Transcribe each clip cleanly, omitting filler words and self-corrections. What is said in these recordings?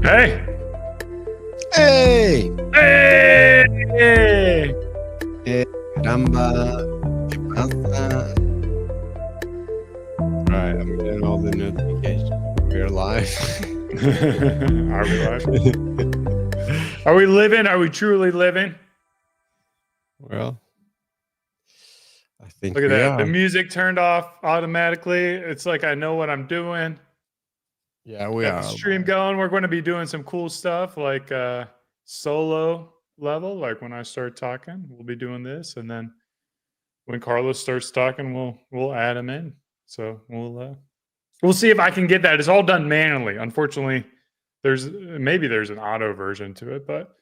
Hey! ¡Ey! Hey! Caramba, ¿qué pasa? Right, I'm getting all the notifications. We're live. Are we live? Are we living? Are we truly living? Well, I think Look at we that. The are. music turned off automatically. It's like I know what I'm doing. Yeah, we Got the are. stream going. We're going to be doing some cool stuff like solo level. Like when I start talking, we'll be doing this, and then when Carlos starts talking, we'll add him in. So we'll see if I can get that. It's all done manually. Unfortunately, there's an auto version to it, but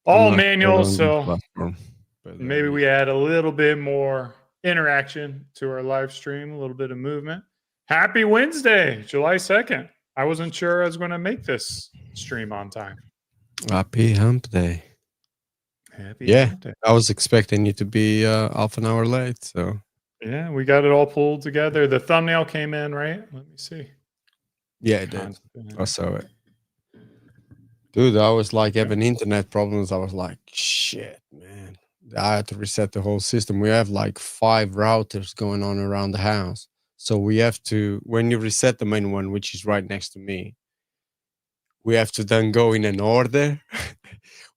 I'm all not sure manual. on this So platform, but maybe we add a little bit more interaction to our live stream, a little bit of movement. Happy Wednesday, July 2nd. I wasn't sure I was going to make this stream on time. Happy Hump Day. Happy Hump Day. I was expecting you to be half an hour late, so. Yeah, we got it all pulled together. The thumbnail came in, right? Let me see. Yeah, it did. I saw it. Dude, I was like having internet problems. I was like, shit, man. I had to reset the whole system. We have like 5 routers going on around the house. So we have to, when you reset the main one, which is right next to me, we have to then go in an order,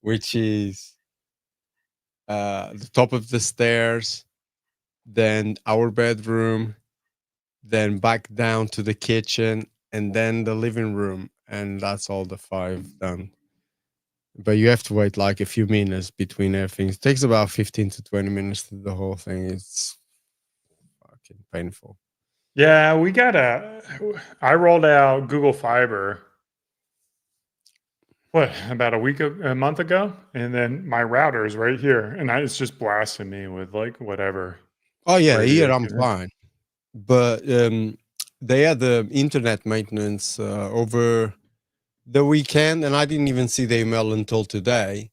which is the top of the stairs, then our bedroom, then back down to the kitchen, and then the living room. And that's all the 5 done. But you have to wait like a few minutes between everything. It takes about 15 to 20 minutes to do the whole thing. It's fucking painful. Yeah, I rolled out Google Fiber, about a month ago? And then my router is right here. And it's just blasting me with like whatever. Oh, yeah, here I'm radiation is. fine. But they had the internet maintenance over the weekend, and I didn't even see the email until today.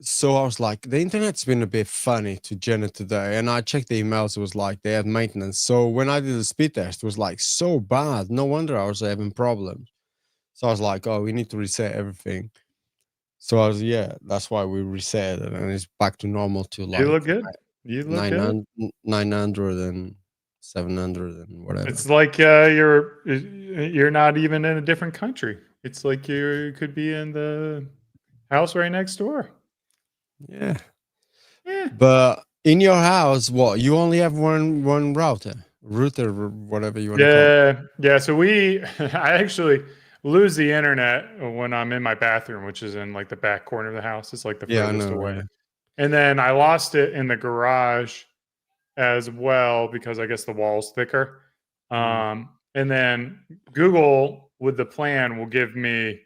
So I was like, the internet's been a bit funny to Jenna today. And I checked the emails, it was like they had maintenance. So when I did the speed test, it was like so bad. No wonder I was having problems. So I was like, oh, we need to reset everything. So that's why we reset it, and it's back to normal to like You look good. You look good. 900 and 700 and whatever. It's like you're not even in a different country. It's like you could be in the house right next door. Yeah. Yeah. But in your house, what, you only have one router, whatever you want to call it. Yeah. So I actually lose the internet when I'm in my bathroom, which is in like the back corner of the house. It's like the furthest away. Yeah. And then I lost it in the garage as well because I guess the wall's thicker. And then Google with the plan will give me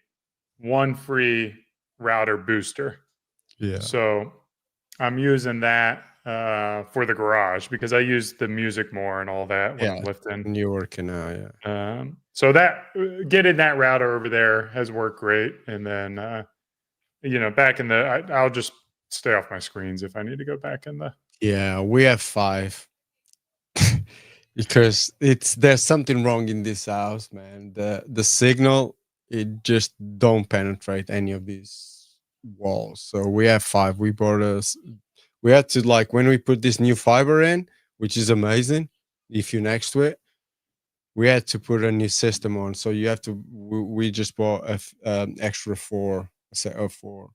one free router booster. Yeah. So I'm using that for the garage because I use the music more and all that when I'm lifting. And you're working now, yeah. So that getting that router over there has worked great. And then back in I'll just stay off my screens if I need to go back in the. Yeah, we have 5 because there's something wrong in this house, man. The signal, it just don't penetrate any of these walls. So we have 5. We had to, like, when we put this new fiber in, which is amazing if you're next to it, we had to put a new system on. So you have to, we just bought extra 4 set of 4.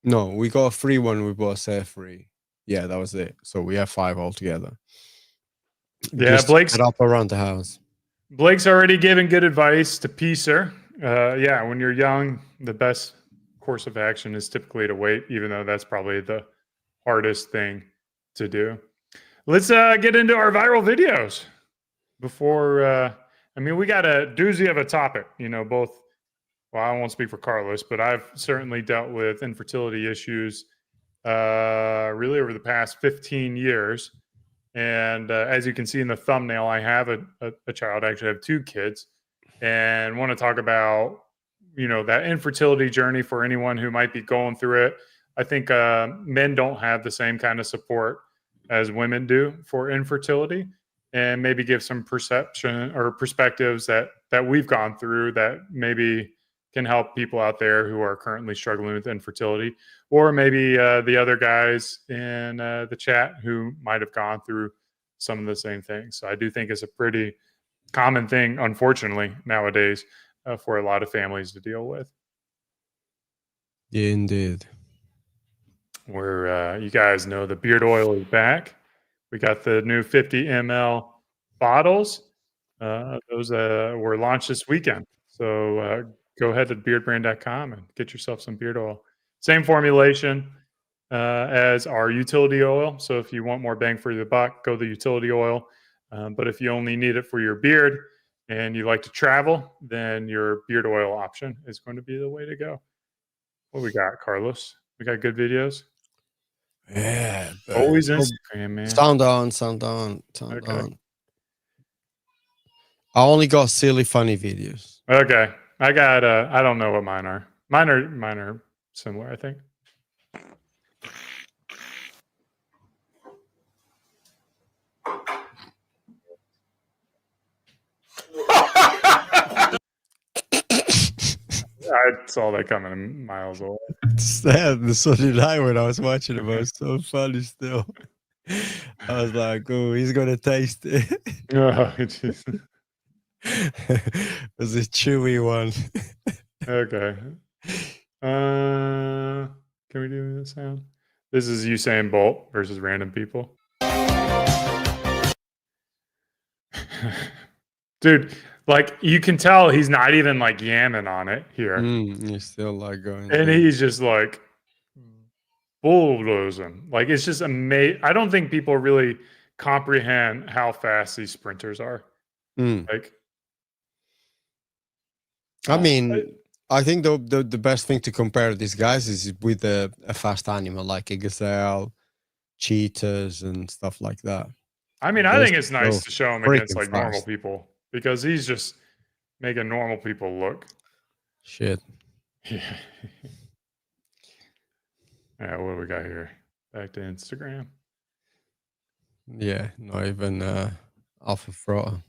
No, we got a free one. We bought a set free. Yeah, that was it. So we have 5 altogether. Yeah, just Blake's up around the house. Blake's already giving good advice to Peacer. Yeah, when you're young, the best course of action is typically to wait, even though that's probably the hardest thing to do. Let's get into our viral videos before. We got a doozy of a topic. Both. Well, I won't speak for Carlos, but I've certainly dealt with infertility issues really over the past 15 years. And as you can see in the thumbnail, I have a child. I actually have 2 kids, and want to talk about that infertility journey for anyone who might be going through it. I think men don't have the same kind of support as women do for infertility, and maybe give some perception or perspectives that we've gone through that maybe can help people out there who are currently struggling with infertility, or maybe the other guys in the chat who might have gone through some of the same things. So I do think it's a pretty common thing, unfortunately, nowadays for a lot of families to deal with. Yeah, indeed. Where you guys know the beard oil is back. We got the new 50 ml bottles. Those were launched this weekend. So go ahead to beardbrand.com and get yourself some beard oil. Same formulation as our utility oil. So if you want more bang for your buck, go the utility oil. But if you only need it for your beard and you like to travel, then your beard oil option is going to be the way to go. What we got, Carlos? We got good videos. Yeah. Always Instagram, man. Sound on. I only got silly, funny videos. Okay. I got I don't know what mine are. Mine are similar, I think. I saw that coming miles away. Sad. So did I when I was watching it. It was so funny still. I was like, oh, he's going to taste it. Oh, it was a chewy one. Okay. Can we do this sound? This is Usain Bolt versus random people. Dude, like you can tell he's not even like yamming on it here. He's still like going. And he's just like bulldozing. Like it's just amazing. I don't think people really comprehend how fast these sprinters are. Like, I mean, I think the best thing to compare these guys is with a fast animal like a gazelle, cheetahs, and stuff like that. I mean, I think it's nice to show him against like normal people because he's just making normal people look. Shit. Yeah. Yeah, what do we got here? Back to Instagram. Yeah, not even Alpha Fraught.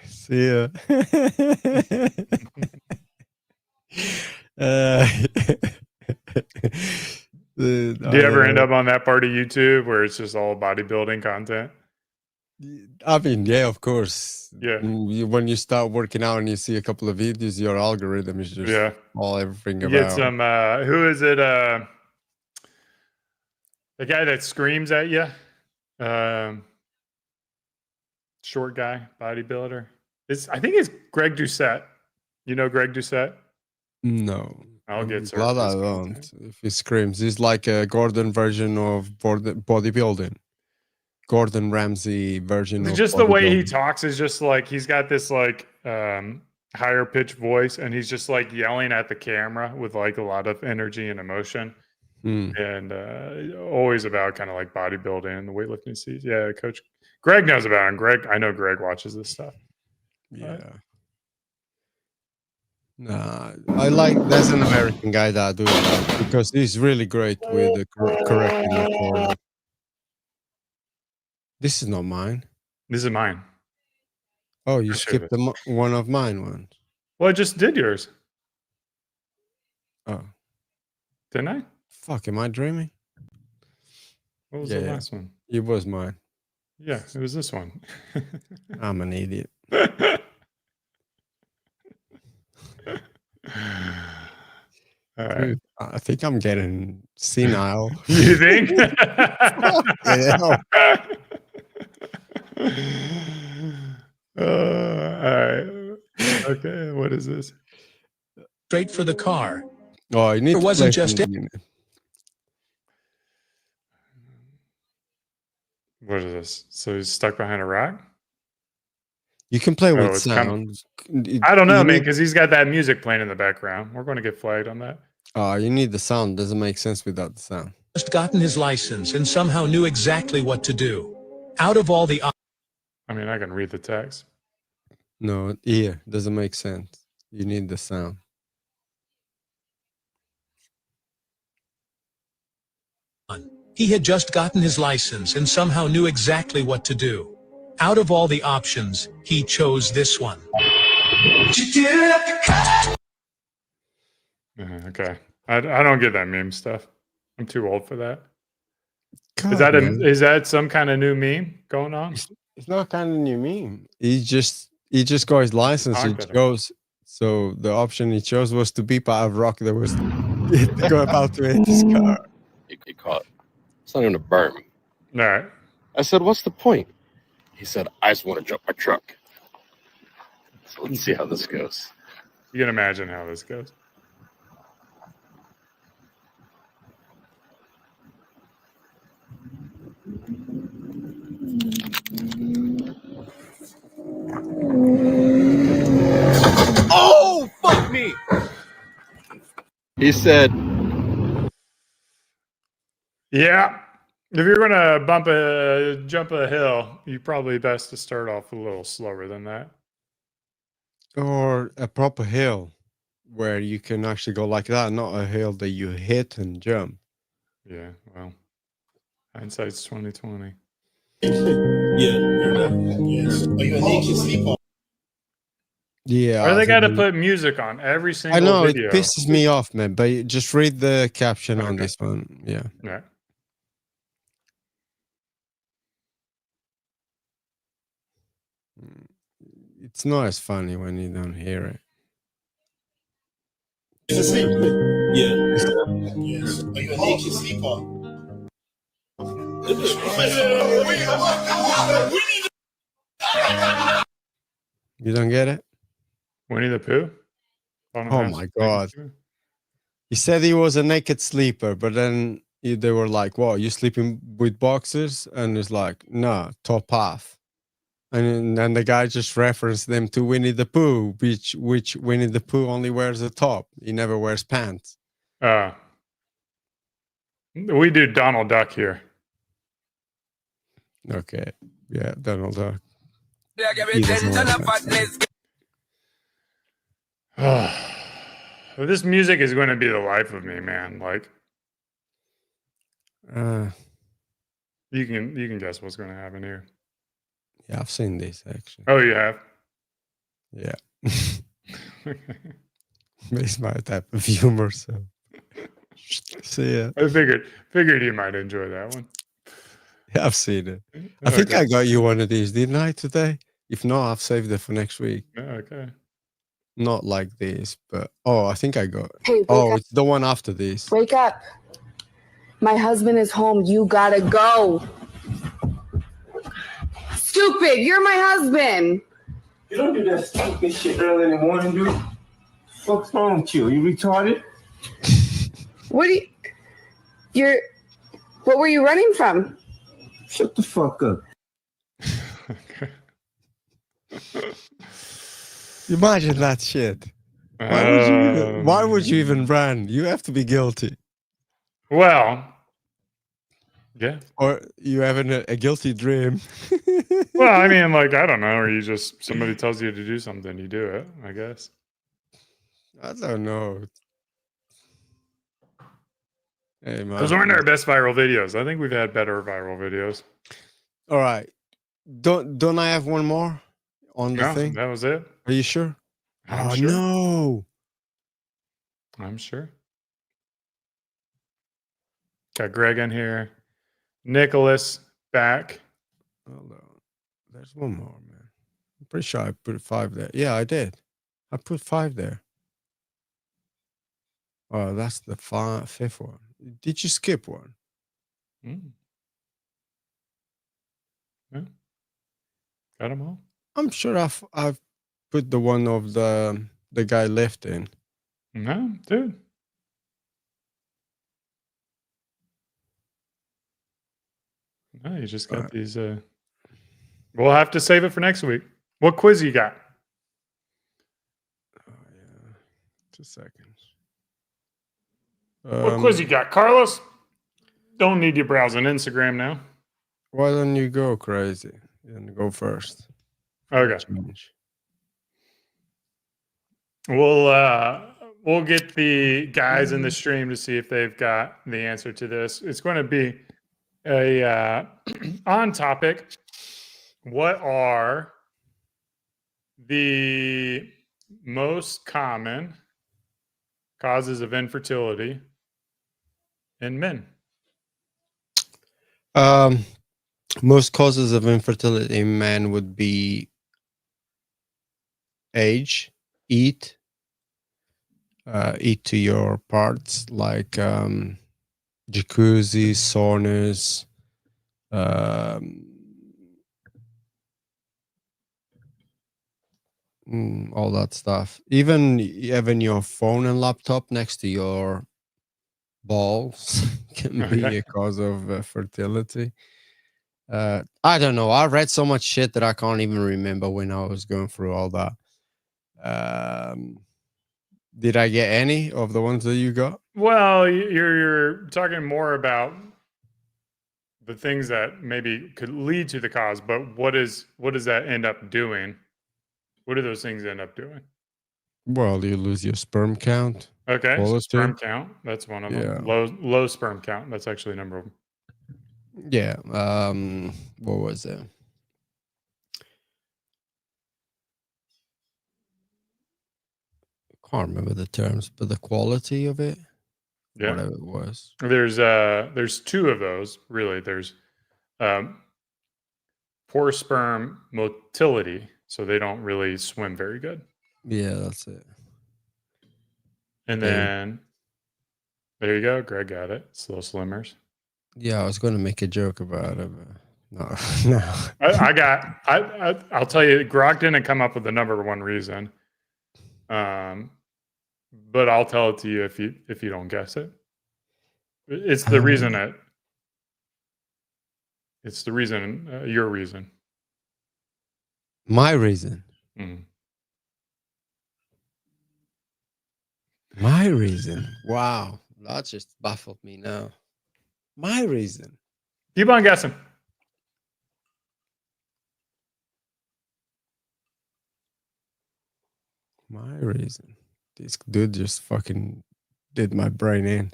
See ya. Do you ever end up on that part of YouTube where it's just all bodybuilding content? I mean, yeah, of course. Yeah. When you start working out and you see a couple of videos, your algorithm is just all everything you about. Get some. Who is it? The guy that screams at you. Short guy, bodybuilder. I think it's Greg Doucette. You know Greg Doucette? No. I'll get glad I don't. If he screams, he's like a Gordon version of bodybuilding. Gordon Ramsay version of just the way he talks is just like he's got this like higher pitched voice and he's just like yelling at the camera with like a lot of energy and emotion. And always about kind of like bodybuilding and the weightlifting scenes. Yeah, Coach Greg knows about it. I know Greg watches this stuff. Yeah. Nah, there's an American guy that I do that because he's really great with correcting the core. This is not mine. This is mine. Oh, you skipped one of mine ones. Well, I just did yours. Oh. Didn't I? Fuck, am I dreaming? What was the last one? It was mine. Yeah, it was this one. I'm an idiot. All right. Dude, I think I'm getting senile. You think? All right. Okay, what is this? Straight for the car. Oh, you need it wasn't just it. What is this? So he's stuck behind a rock? You can play with sound. I don't know, man, because he's got that music playing in the background. We're going to get flagged on that. Oh, you need the sound. Doesn't make sense without the sound. Just gotten his license and somehow knew exactly what to do. Out of all the... I mean, I can read the text. No, doesn't make sense. You need the sound. He had just gotten his license and somehow knew exactly what to do. Out of all the options, he chose this one. Okay. I don't get that meme stuff. I'm too old for that. God, man. Is that some kind of new meme going on? It's not kind of new meme. He just got his license. He Talked at him. chose. So the option he chose was to beep out a rock that was about to hit his car. He caught. It's not even a berm. All right. I said, what's the point? He said, I just want to jump my truck. So let's see how this goes. You can imagine how this goes. Oh, fuck me! He said, Yeah. If you're gonna jump a hill, you probably best to start off a little slower than that. Or a proper hill where you can actually go like that, not a hill that you hit and jump. Yeah, well, hindsight's 2020. Yeah. Yes. Are you a naked sleeper? Yeah. Why do I they got to think put music on every I single know video? it pisses me off, man. But just read the caption on Okay. this one. Yeah. Yeah. It's not as funny when you don't hear it. Is asleep? Yeah. Yes. Are you a naked sleeper? You don't get it? Winnie the Pooh? Oh my God. He said he was a naked sleeper, but then they were like, "What? You sleeping with boxers?" And it's like, "No, top half." And then the guy just referenced them to Winnie the Pooh, which Winnie the Pooh only wears a top. He never wears pants. We do Donald Duck here. Okay, yeah, Donald Duck. This music is going to be the life of me, man. Like, you can guess what's going to happen here. Yeah, I've seen this actually. Oh, you have? Yeah. It's my type of humor, so see ya. I figured you might enjoy that one. Yeah, I've seen it. I think I got you one of these, didn't I, today? If not, I've saved it for next week. Okay. Not like this, but I think I got. Hey, It's the one after this. Wake up. My husband is home. You gotta go. Stupid. You're my husband. You don't do that stupid shit early in the morning, dude. What's wrong with you? You retarded? What were you running from? Shut the fuck up. Imagine that shit. Why would you even run? You have to be guilty. Well, yeah. Or you having a guilty dream. Well, I mean, like, I don't know. Or somebody tells you to do something, you do it, I guess. I don't know. Hey, man. Those weren't our best viral videos. I think we've had better viral videos. All right. Don't I have one more on the thing? That was it. Are you sure? I'm sure. No. I'm sure. Got Greg in here. Nicholas back. Hold on. There's one more, man. I'm pretty sure I put 5 there. Yeah, I did. I put 5 there. Oh, that's the 5th one. Did you skip one? Yeah. Got them all. I'm sure I've put the one of the guy left in. No, dude. No, you just got these. We'll have to save it for next week. What quiz you got? Oh yeah, 2 seconds. What quiz you got, Carlos? Don't need you browsing Instagram now. Why don't you go crazy and go first? Okay. Change. we'll get the guys in the stream to see if they've got the answer to this. It's going to be a on topic. What are the most common causes of infertility in men? Most causes of infertility in men would be age, eat to your parts, like jacuzzi, saunas, all that stuff. Even having your phone and laptop next to your balls can be Okay. a cause of fertility. I don't know. I read so much shit that I can't even remember when I was going through all that. Did I get any of the ones that you got? Well, you're talking more about the things that maybe could lead to the cause, but what does that end up doing? What do those things end up doing? Well, you lose your sperm count. Okay, so Quality. sperm count, that's one of Yeah. them. Low sperm count, that's actually a number of them. Yeah. What was it? Can't remember the terms, but the quality of it, Yeah. whatever it was. There's two of those, really. There's poor sperm motility, so they don't really swim very good. Yeah, that's it. And then there you go, Greg got it. Slow slimmers. Yeah, I was going to make a joke about it, but no, no. I'll tell you, Grog didn't come up with the number one reason. But I'll tell it to you if you don't guess it. It's the reason your reason. My reason. Mm. My reason. Wow, that just baffled me now. My reason. Keep on guessing. My reason. This dude just fucking did my brain in.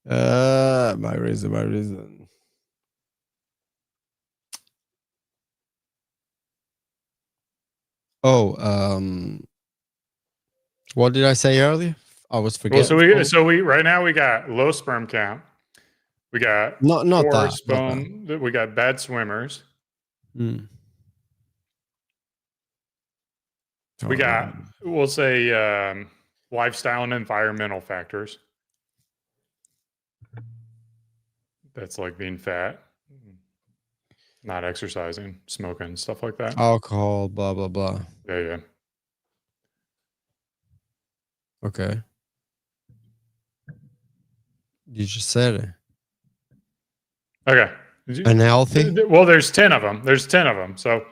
My reason. Oh, what did I say earlier? I was forgetting. Well, so we right now we got low sperm count. We got not poor that. sperm. We got bad swimmers. Mm. We got, we'll say, lifestyle and environmental factors. That's like being fat, not exercising, smoking, stuff like that. Alcohol, blah blah blah. Yeah. Okay. You just said it. Okay. Unhealthy? Well, there's 10 of them. So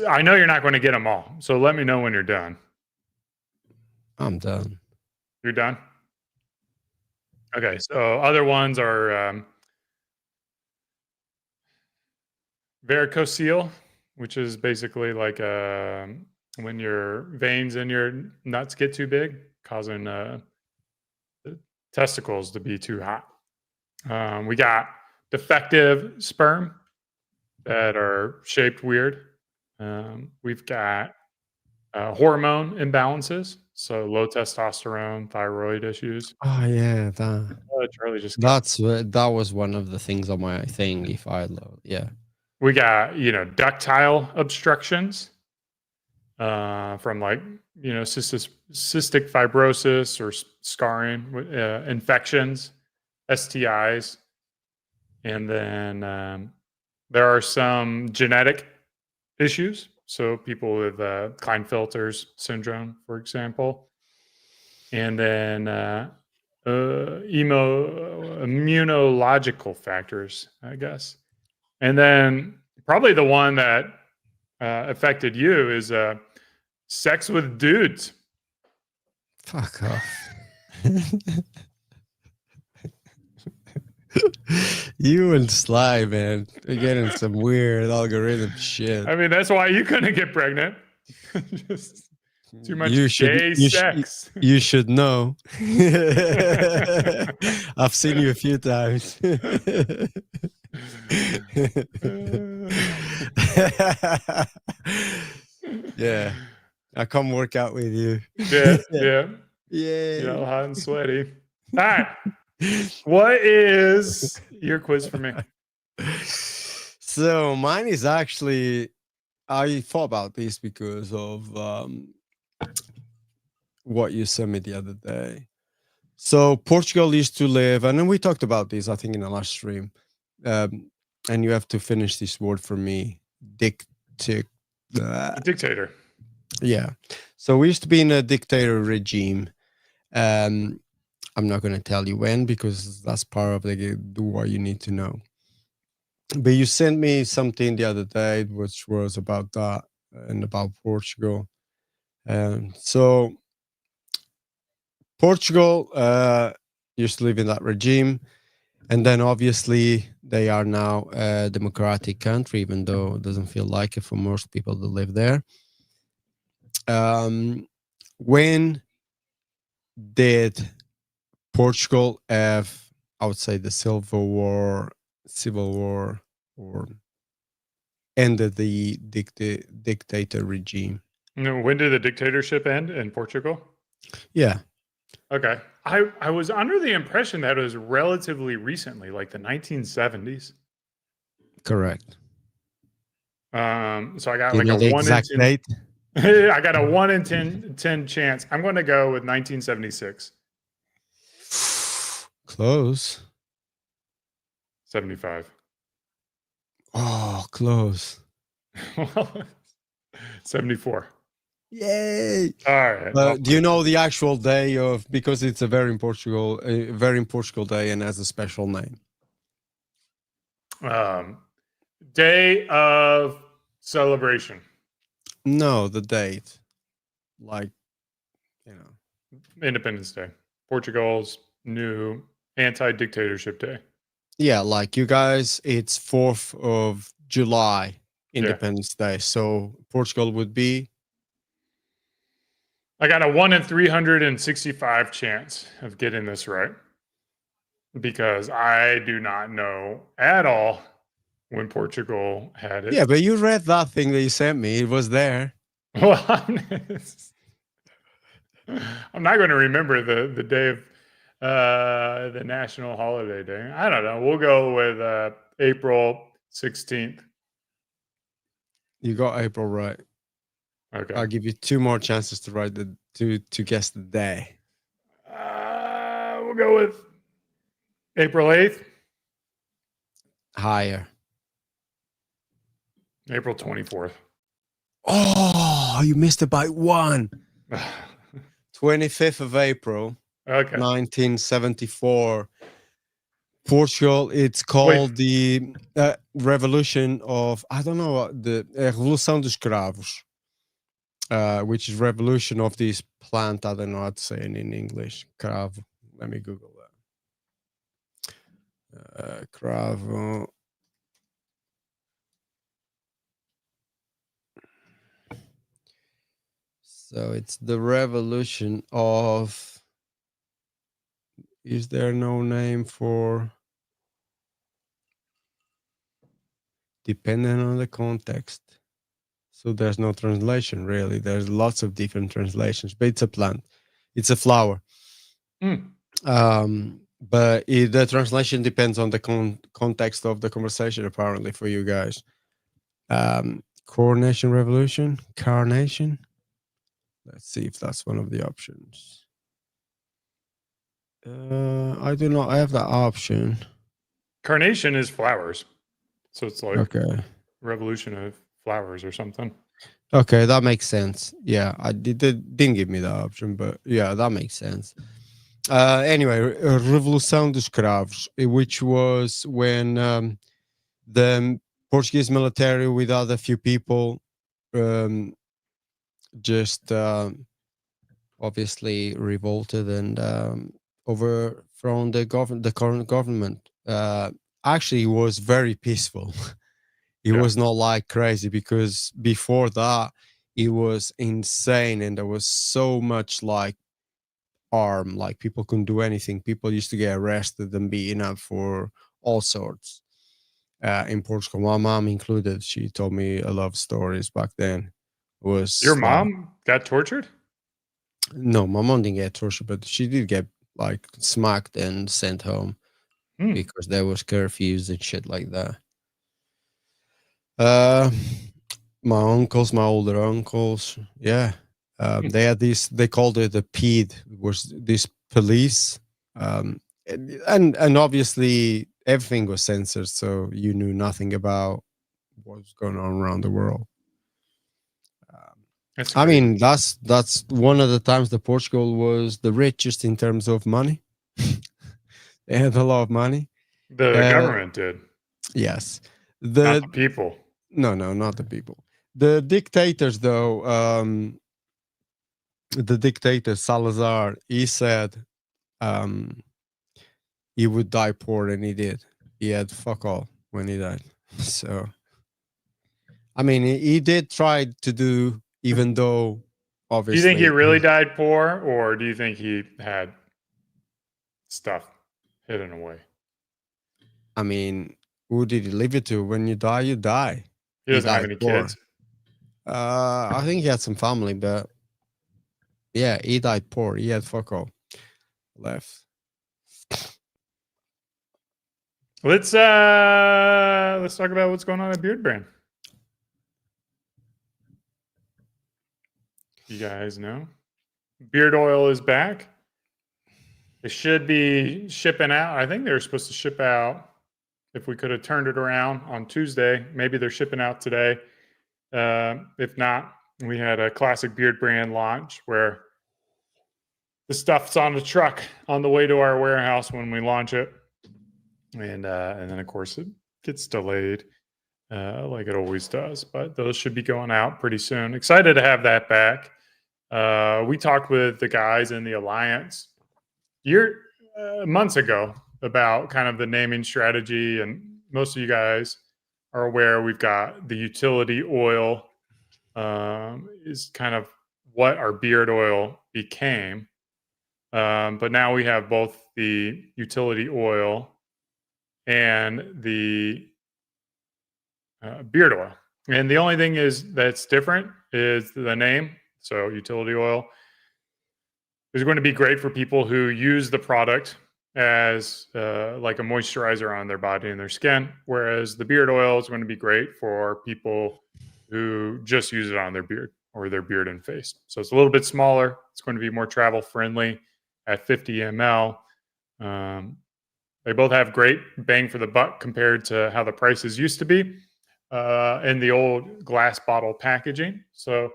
I know you're not going to get them all. So let me know when you're done. I'm done. You're done? Okay. So other ones are varicocele, which is basically like when your veins in your nuts get too big, causing the testicles to be too hot. We got defective sperm that are shaped weird. We've got hormone imbalances, so low testosterone, thyroid issues. Oh yeah, Charlie just that was one of the things on my thing. Yeah. We got ductile obstructions from like cystic fibrosis or scarring, infections, STIs, and then there are some genetic issues. So people with Klinefelter's syndrome, for example, and then immunological factors, I guess. And then probably the one that affected you is sex with dudes. Fuck off. You and Sly, man, are getting some weird algorithm shit. I mean, that's why you couldn't get pregnant. Too much You should gay you, sex. you should know. I've seen you a few times. Yeah, I come work out with you. Yeah, yeah. Yeah. You know, hot and sweaty. All right. What is your quiz for me? So mine is actually, I thought about this because of what you sent me the other day. So Portugal used to live, and then we talked about this, I think, in the last stream. And you have to finish this word for me. Dictator. Yeah. So we used to be in a dictator regime. I'm not going to tell you when because that's part of the do what you need to know. But you sent me something the other day which was about that and about Portugal. So Portugal used to live in that regime. And then obviously they are now a democratic country, even though it doesn't feel like it for most people that live there. When did Portugal have, I would say, the civil war, or ended the dictator regime? No, when did the dictatorship end in Portugal? Yeah. Okay. I was under the impression that it was relatively recently, like the 1970s. Correct. So I got Do you like know a the 1 in exact 10. date? I got a 1 in 10 chance. I'm going to go with 1976. Close. 75. Oh, close. 74. Yay! All right. Do you know the actual day of, because it's a very in Portugal day and has a special name? Day of celebration. No, the date. Like, Independence Day. Portugal's new anti-dictatorship day. Yeah, like you guys, it's 4th of July, Independence Day. So Portugal would be? I got a 1 in 365 chance of getting this right because I do not know at all when Portugal had it. Yeah, but you read that thing that you sent me. It was there. Well, I'm not going to remember the day of the national holiday day. I don't know. We'll go with April 16th. You got April right. Okay. I'll give you 2 more chances to write to guess the day. We'll go with April 8th. Higher. April 24th. Oh, you missed it by 1. 25th of April. Okay. 1974. Portugal, it's called the Revolution of, I don't know, the Revolução dos Cravos, which is revolution of this plant. I don't know how to say it in English. Cravo. Let me Google that. Cravo. So it's the revolution of, is there no name for, depending on the context. So there's no translation really. There's lots of different translations, but it's a plant. It's a flower. But the translation depends on the context of the conversation, apparently, for you guys. Coronation Revolution? Carnation? Let's see if that's one of the options. I do not have that option. Carnation is flowers. So it's like okay. Revolution of Flowers or something. Okay, that makes sense. Yeah, I didn't give me that option, but yeah, that makes sense. Anyway, Revolução dos Cravos, which was when the Portuguese military, with other few people, just obviously revolted and overthrown the current government. Actually, it was very peaceful. It was not like crazy, because before that, it was insane, and there was so much like harm. Like people couldn't do anything. People used to get arrested and beaten up for all sorts. In Portugal, my mom included. She told me a lot of stories back then. It was Your like, mom got tortured? no, my mom didn't get tortured, but she did get like smacked and sent home Hmm. because there was curfews and shit like that. Uh, my uncles, my older uncles, yeah, they had this. They called it a PED. Was this police? And obviously everything was censored, so you knew nothing about what was going on around the world. That's I crazy. mean, that's one of the times that Portugal was the richest in terms of money. They had a lot of money. The Uh, government did, yes. not the The people. No, no, not the people. The dictators, though. The dictator Salazar, he said um, he would die poor, and he did. He had fuck all when he died. So, I mean, he did try to do, even though Do you think he obviously, really died poor, or do you think he had stuff hidden away? I mean, who did he leave it to? When you die, you die. He He doesn't have died any poor. kids. I think he had some family, but yeah, he died poor. He had fuck all left. Let's talk about what's going on at Beard Brand. You guys know, beard oil is back. It should be shipping out. I think they were supposed to ship out. If we could have turned it around on Tuesday, maybe they're shipping out today. If not, we had a classic beard brand launch where the stuff's on the truck on the way to our warehouse when we launch it, and then of course it gets delayed like it always does. But those should be going out pretty soon. Excited to have that back. We talked with the guys in the alliance months ago about kind of the naming strategy, and most of you guys are aware we've got the utility oil is kind of what our beard oil became. But now we have both the utility oil and the beard oil. And the only thing is that's different is the name. So utility oil is going to be great for people who use the product as like a moisturizer on their body and their skin, whereas the beard oil is going to be great for people who just use it on their beard or their beard and face. So it's a little bit smaller. It's going to be more travel friendly at 50 ml. They both have great bang for the buck compared to how the prices used to be in the old glass bottle packaging. So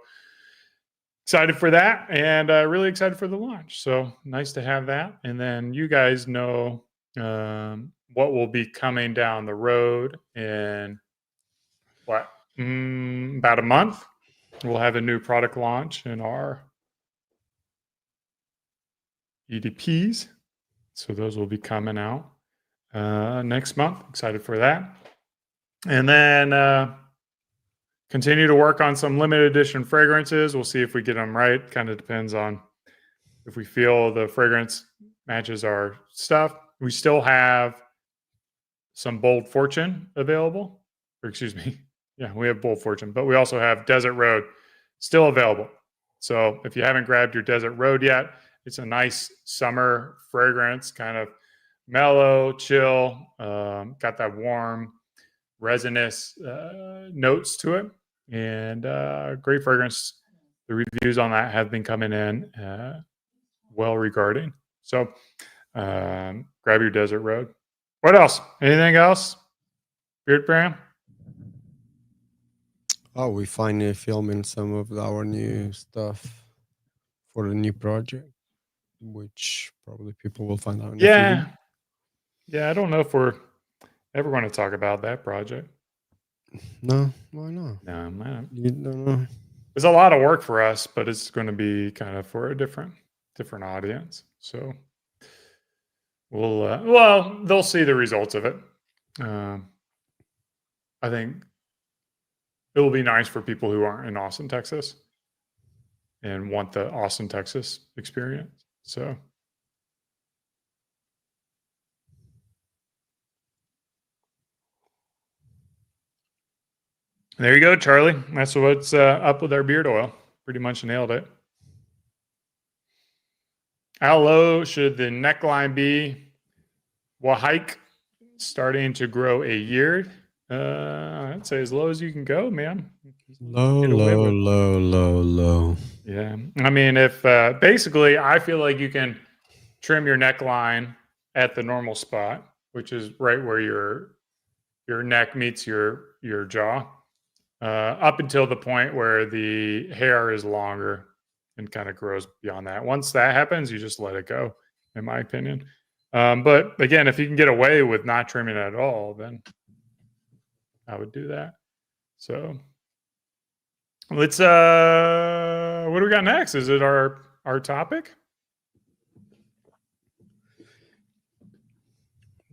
excited for that, and really excited for the launch. So nice to have that. And then you guys know what will be coming down the road in about a month. We'll have a new product launch in our EDPs. So those will be coming out next month. Excited for that. And then continue to work on some limited edition fragrances. We'll see if we get them right. Kind of depends on if we feel the fragrance matches our stuff. We still have some Bold Fortune available. Or excuse me. Yeah, we have Bold Fortune, but we also have Desert Road still available. So if you haven't grabbed your Desert Road yet, it's a nice summer fragrance, kind of mellow, chill, got that warm, resinous notes to it, and great fragrance. The reviews on that have been coming in well regarding. So grab your Desert Road. What else? Anything else? Beard Brand? Oh, we finally filming some of our new stuff for the new project, which probably people will find out in a few weeks. Yeah, I don't know if we're ever going to talk about that project. No, why not? No, man. You don't know. It's a lot of work for us, but it's going to be kind of for a different audience. So they'll see the results of it. I think it will be nice for people who aren't in Austin, Texas, and want the Austin, Texas experience. So there you go, Charlie. That's what's up with our beard oil. Pretty much nailed it. How low should the neckline be? Wahike starting to grow a year. I'd say as low as you can go, man. Low, Get away low, with- low, low, low. Yeah. I mean, if basically, I feel like you can trim your neckline at the normal spot, which is right where your neck meets your jaw, up until the point where the hair is longer and kind of grows beyond that. Once that happens, you just let it go, in my opinion. But again, if you can get away with not trimming it at all, then I would do that. So let's what do we got next? Is it our topic?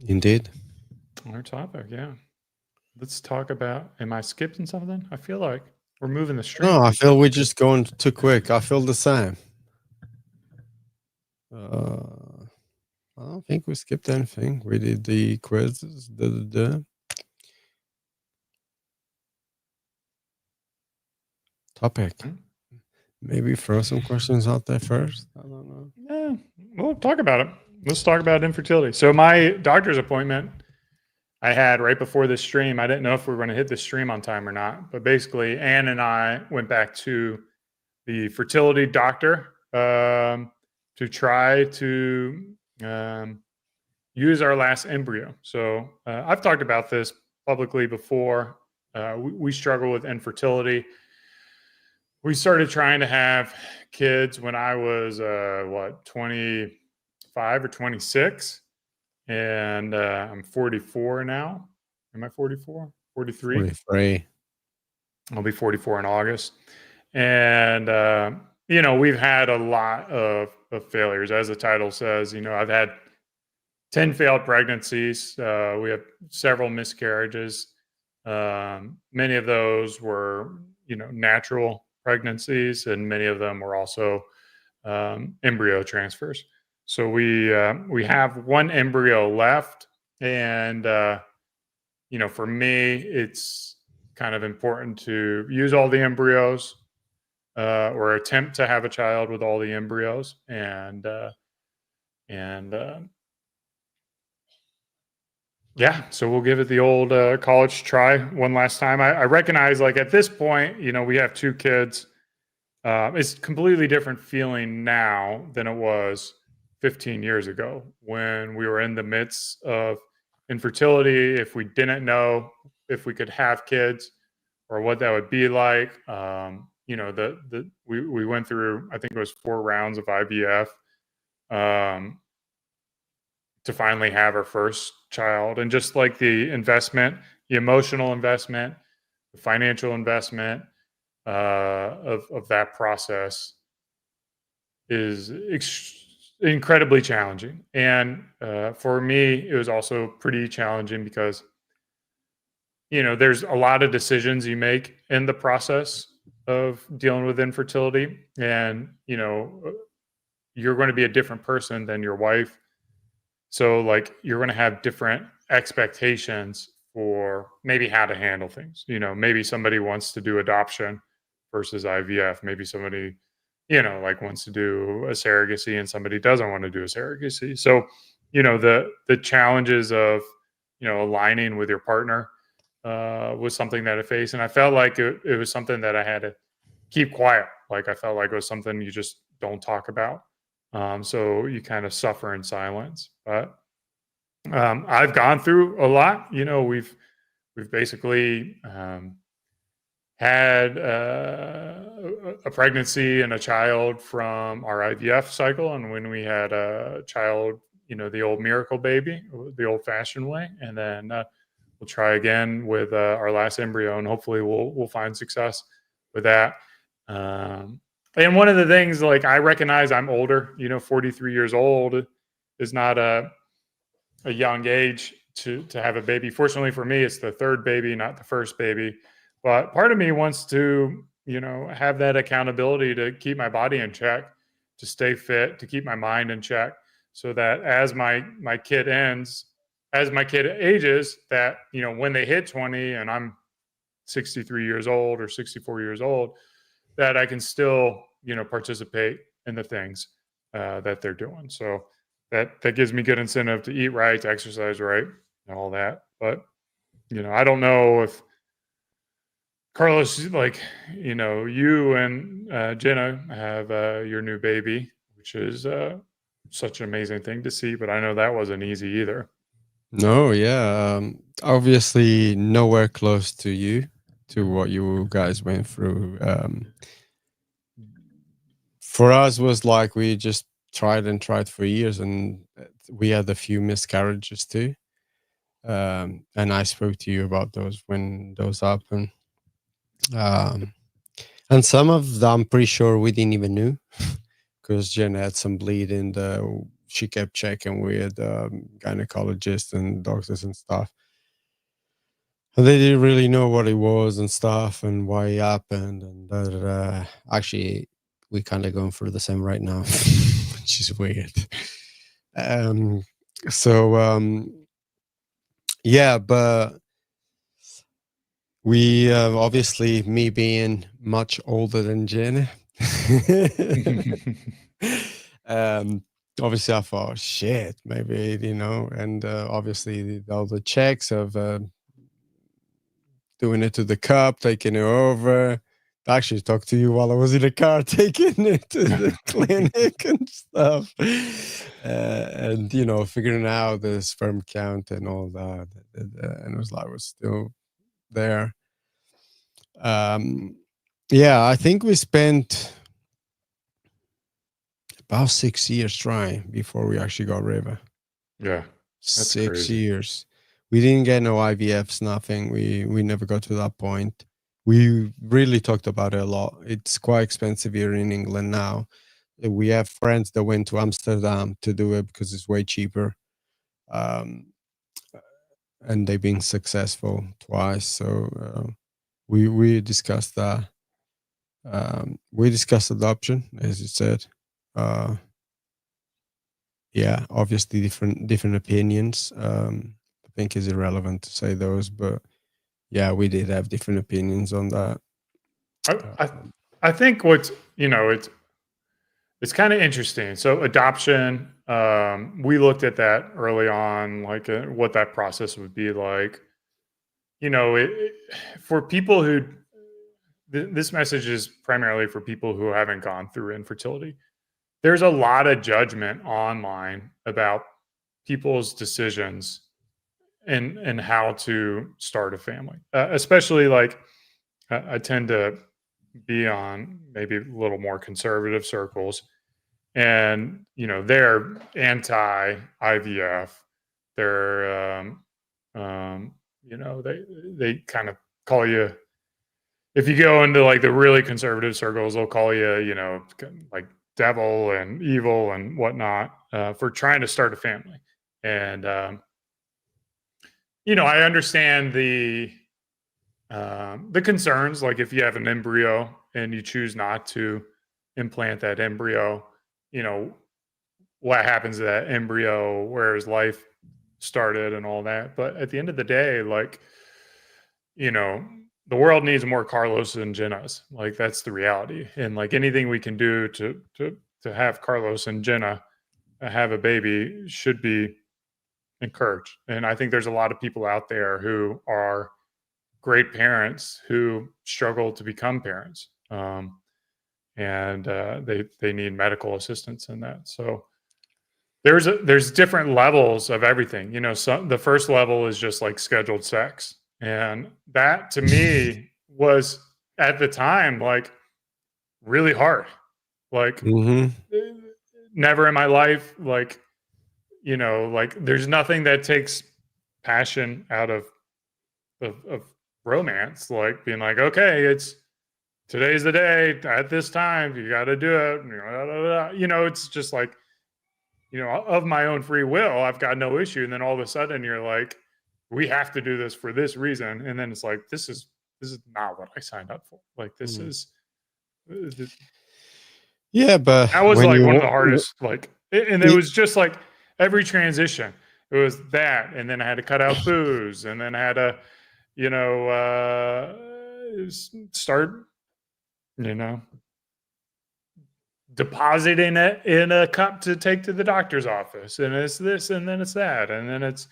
Indeed. Our topic, yeah. Let's talk about, am I skipping something? I feel like we're moving the stream. No, I feel we're just going too quick. I feel the same. I don't think we skipped anything. We did the quizzes. Topic. Maybe throw some questions out there first. I don't know. Yeah, we'll talk about it. Let's talk about infertility. So my doctor's appointment I had right before this stream, I didn't know if we were going to hit the stream on time or not. But basically, Ann and I went back to the fertility doctor to try to use our last embryo. So I've talked about this publicly before. We struggle with infertility. We started trying to have kids when I was 25 or 26, and I'm 44 now. Am I 44? 43? 43. I'll be 44 in August. And we've had a lot of failures, as the title says. I've had 10 failed pregnancies. We have several miscarriages. Many of those were natural pregnancies, and many of them were also embryo transfers. So we have one embryo left, and for me, it's kind of important to use all the embryos or attempt to have a child with all the embryos, and yeah, so we'll give it the old college try one last time. I recognize, like, at this point, we have 2 kids. It's completely different feeling now than it was 15 years ago when we were in the midst of infertility. If we didn't know if we could have kids or what that would be like, we went through, I think it was 4 rounds of IVF to finally have our first child. And just like the investment, the emotional investment, the financial investment of that process is incredibly challenging. And for me, it was also pretty challenging because, there's a lot of decisions you make in the process of dealing with infertility. And, you're going to be a different person than your wife. So, like, you're going to have different expectations for maybe how to handle things. Maybe somebody wants to do adoption versus IVF. Maybe somebody, wants to do a surrogacy and somebody doesn't want to do a surrogacy. So, the challenges of, aligning with your partner was something that I faced. And I felt like it was something that I had to keep quiet. Like, I felt like it was something you just don't talk about. So you kind of suffer in silence. But I've gone through a lot. We've basically had a pregnancy and a child from our IVF cycle, and when we had a child, the old miracle baby, the old-fashioned way, and then we'll try again with our last embryo, and hopefully we'll find success with that. And one of the things, like, I recognize I'm older. 43 years old is not a young age to have a baby. Fortunately for me, it's the 3rd baby, not the 1st baby. But part of me wants to, have that accountability to keep my body in check, to stay fit, to keep my mind in check, so that as my kid ages, that, when they hit 20 and I'm 63 years old or 64 years old, that I can still, participate in the things that they're doing. So that gives me good incentive to eat right, to exercise right, and all that. But, I don't know if Carlos, like, you and Jenna have your new baby, which is such an amazing thing to see. But I know that wasn't easy either. No, yeah. Obviously, nowhere close to you, to what you guys went through. For us, was like we just tried for years, and we had a few miscarriages too. And I spoke to you about those when those happened. And some of them, I'm pretty sure we didn't even knew, because Jen had some bleeding. She kept checking with gynecologists and doctors and stuff. And they didn't really know what it was and stuff and why it happened. And actually, we're kind of going through the same right now, which is weird. Yeah, but we obviously, me being much older than Jen, obviously I thought, shit, maybe, and obviously all the checks of doing it to the cup, taking it over. I actually talked to you while I was in the car taking it to the clinic and stuff. And, figuring out the sperm count and all that. And it was like, we're still there. Yeah, I think we spent about 6 years trying before we actually got River. Yeah. 6 crazy. years. We didn't get no IVFs, nothing. We never got to that point. We really talked about it a lot. It's quite expensive here in England now. We have friends that went to Amsterdam to do it because it's way cheaper. And they've been successful twice. So we discussed that. We discussed adoption, as you said. Yeah, obviously different opinions. I think it's irrelevant to say those, but yeah, we did have different opinions on that. I think what's, it's kind of interesting. So adoption, we looked at that early on, like what that process would be like. For people who, this message is primarily for people who haven't gone through infertility. There's a lot of judgment online about people's decisions and how to start a family, especially like I tend to be on maybe a little more conservative circles, and they're anti IVF. They're they kind of call you, if you go into like the really conservative circles, they'll call you like devil and evil and whatnot for trying to start a family. And I understand the concerns, like if you have an embryo and you choose not to implant that embryo, what happens to that embryo, where his life started and all that. But at the end of the day, like, the world needs more Carlos and Jennas. Like, that's the reality. And like anything we can do to have Carlos and Jenna have a baby should be encouraged. And I think there's a lot of people out there who are great parents who struggle to become parents, and they need medical assistance in that. So there's different levels of everything. The first level is just like scheduled sex, and that to me was at the time like really hard. Like never in my life, like like there's nothing that takes passion out of romance, like being like, okay, it's today's the day at this time, you got to do it. It's just like, of my own free will, I've got no issue. And then all of a sudden you're like, we have to do this for this reason. And then it's like, this is not what I signed up for. Like, this is Yeah, but That was when like you one of the hardest, like, and it was just like every transition. It was that, and then I had to cut out booze, and then I had to, you know, start, you know, depositing it in a cup to take to the doctor's office, and it's this, and then it's that, and then it's,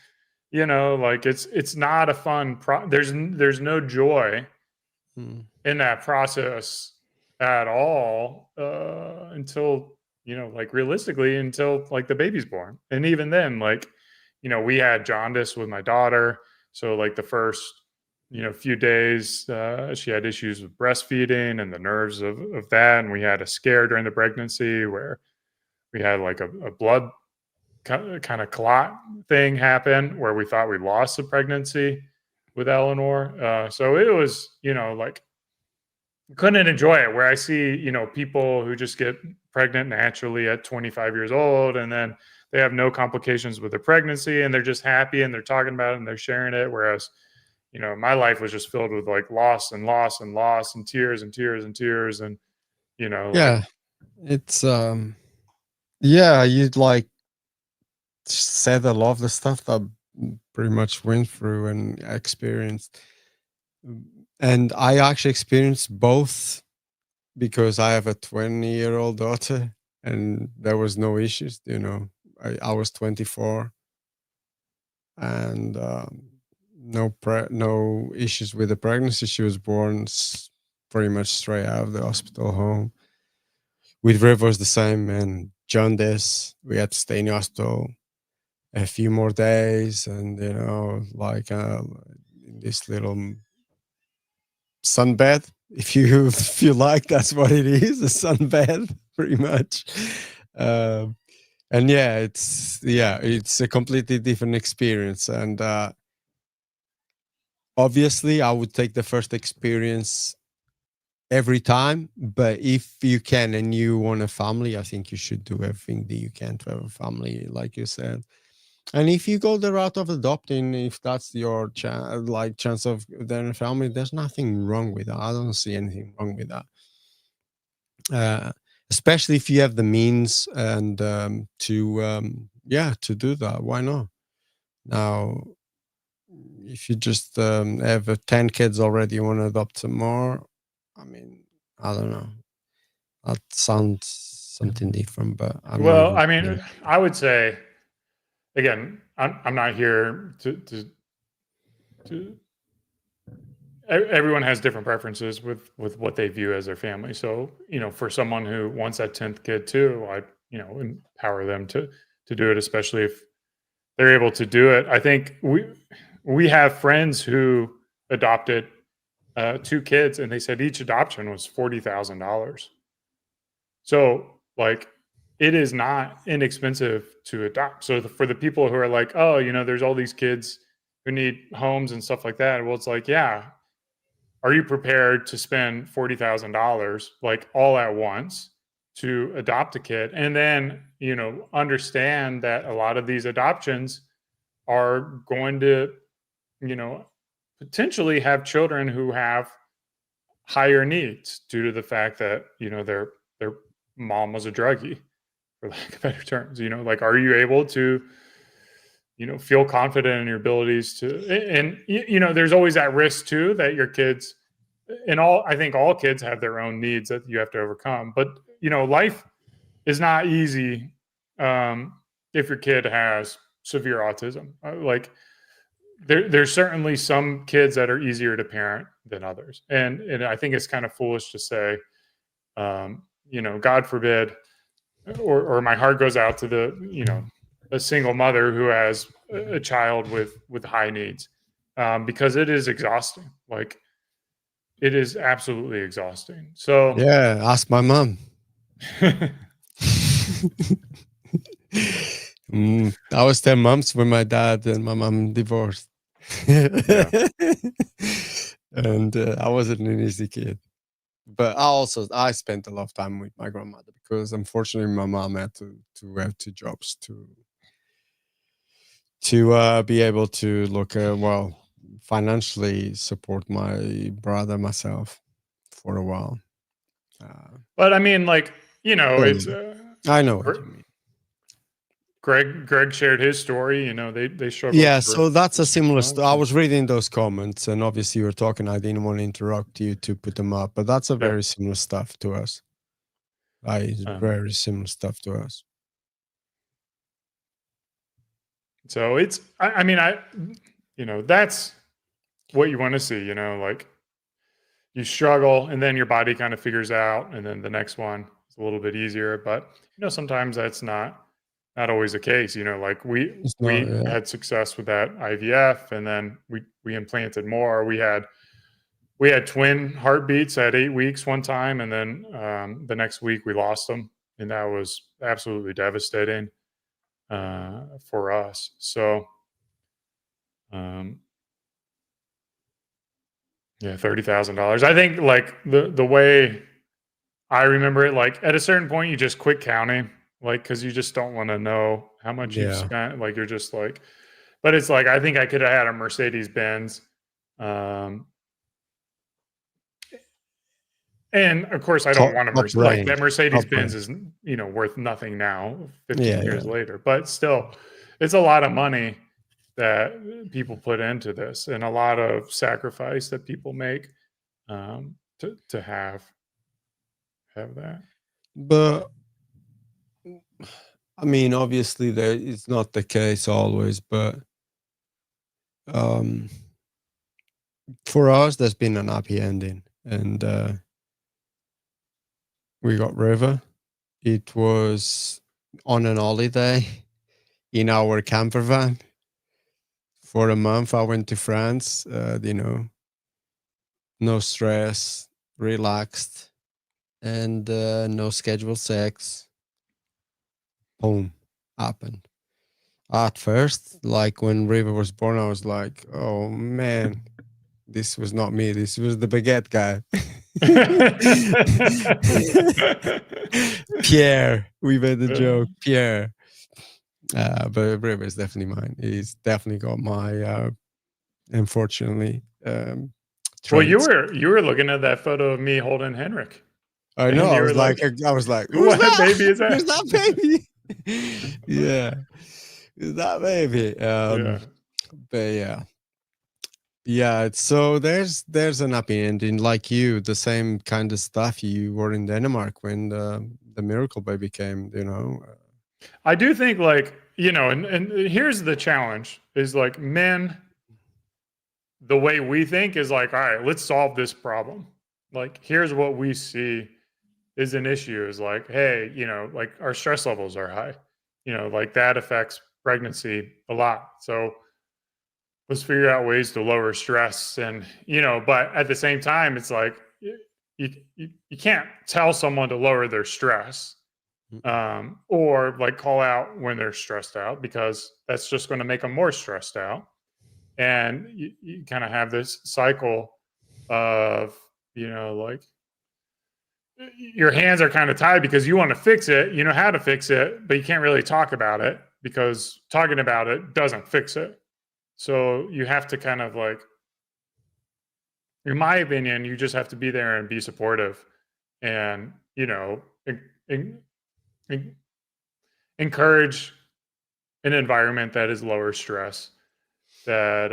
you know, like it's not a fun. There's no joy Mm. in that process at all until, you know, like realistically until like the baby's born. And even then, like, you know, we had jaundice with my daughter, so like the first, you know, few days she had issues with breastfeeding and the nerves of that, and we had a scare during the pregnancy where we had like a blood kind of clot thing happen where we thought we lost the pregnancy with Eleanor. So it was, you know, like couldn't enjoy it, where I see, you know, people who just get pregnant naturally at 25 years old, and then they have no complications with their pregnancy, and they're just happy, and they're talking about it, and they're sharing it. Whereas, you know, my life was just filled with like loss and loss and loss and tears and tears and tears. And, you know, like, Yeah, it's yeah, you'd like said a lot of the stuff that pretty much went through and experienced. And I actually experienced both because I have a 20-year-old daughter and there was no issues, you know. I was 24 and no issues with the pregnancy. She was born pretty much straight out of the hospital home. With Riv was the same, and jaundice, we had to stay in the hospital a few more days, and you know, like in this little sunbed, if you if you like, that's what it is, a sunbed, pretty much. And yeah, it's a completely different experience, and obviously, I would take the first experience every time, but if you can and you want a family, I think you should do everything that you can to have a family, like you said. And if you go the route of adopting, if that's your chance of getting a family, there's nothing wrong with that. I don't see anything wrong with that. Especially if you have the means and to do that. Why not? Now, if you just have 10 kids already, you want to adopt some more, I mean, I don't know. That sounds something different, but I'm not well, even I sure. mean, I would say, again, I'm not here to everyone has different preferences with what they view as their family. So, you know, for someone who wants that 10th kid too, I, you know, empower them to do it, especially if they're able to do it. I think we have friends who adopted 2 kids, and they said each adoption was $40,000. So, like, it is not inexpensive to adopt. So, for the people who are like, oh, you know, there's all these kids who need homes and stuff like that. Well, it's like, yeah, are you prepared to spend $40,000 like all at once to adopt a kid? And then, you know, understand that a lot of these adoptions are going to, you know, potentially have children who have higher needs due to the fact that, you know, their mom was a druggie, for lack of better terms. You know, like, are you able to, you know, feel confident in your abilities to, and you know, there's always that risk too that your kids, and all, I think all kids have their own needs that you have to overcome. But, you know, life is not easy if your kid has severe autism. Like, there's certainly some kids that are easier to parent than others, and I think it's kind of foolish to say, you know, God forbid, or my heart goes out to the, you know, a single mother who has a child with high needs, because it is exhausting. Like, it is absolutely exhausting. So, Yeah, ask my mom. I was 10 months with my dad and my mom divorced. Yeah. And I wasn't an easy kid. But I spent a lot of time with my grandmother because unfortunately my mom had to have 2 jobs to be able to look financially support my brother, myself for a while. But I mean, like, it's I know what you mean. Greg shared his story. They struggled. Yeah, so that's a similar. months. I was reading those comments, and obviously you were talking. I didn't want to interrupt you to put them up, but that's a very similar stuff to us. Very similar stuff to us. So it's, I mean, that's what you want to see. Like you struggle, and then your body kind of figures out, and then the next one is a little bit easier. But sometimes that's not always the case. Like we had success with that IVF, and then we implanted more. We had twin heartbeats at 8 weeks one time, and then the next week we lost them, and that was absolutely devastating for us. So, yeah, $30,000. I think like the way I remember it, like at a certain point, you just quit counting, like because you just don't want to know how much you've spent. Like you're just like, but it's like I think I could have had a Mercedes Benz. And of course, I don't want to like that Mercedes Benz is worth nothing now, 15 years later. But still, it's a lot of money that people put into this, and a lot of sacrifice that people make to have that. But I mean, obviously, it's not the case always. But for us, there's been an happy ending, and we got River. It was on an holiday in our camper van. For a month, I went to France, no stress, relaxed, and no scheduled sex. Boom, happened. At first, like when River was born, I was like, oh man, this was not me. This was the baguette guy. Pierre, we made the joke, Pierre. But River is definitely mine. He's definitely got my, unfortunately. Well, you were looking at that photo of me holding Henrik. I know. I was like, what baby is that? Who's that baby? Yeah, is that baby? But yeah. So there's an happy ending. Like you, the same kind of stuff. You were in Denmark when the miracle baby came. I do think like and here's the challenge: is like men. The way we think is like, all right, let's solve this problem. Like, here's what we see is an issue is like, hey, like our stress levels are high, like that affects pregnancy a lot. So let's figure out ways to lower stress. And, but at the same time, it's like, you can't tell someone to lower their stress or like call out when they're stressed out, because that's just going to make them more stressed out. And you kind of have this cycle of, like your hands are kind of tied because you want to fix it, you know how to fix it, but you can't really talk about it because talking about it doesn't fix it. So you have to kind of like, in my opinion, you just have to be there and be supportive and, encourage an environment that is lower stress, that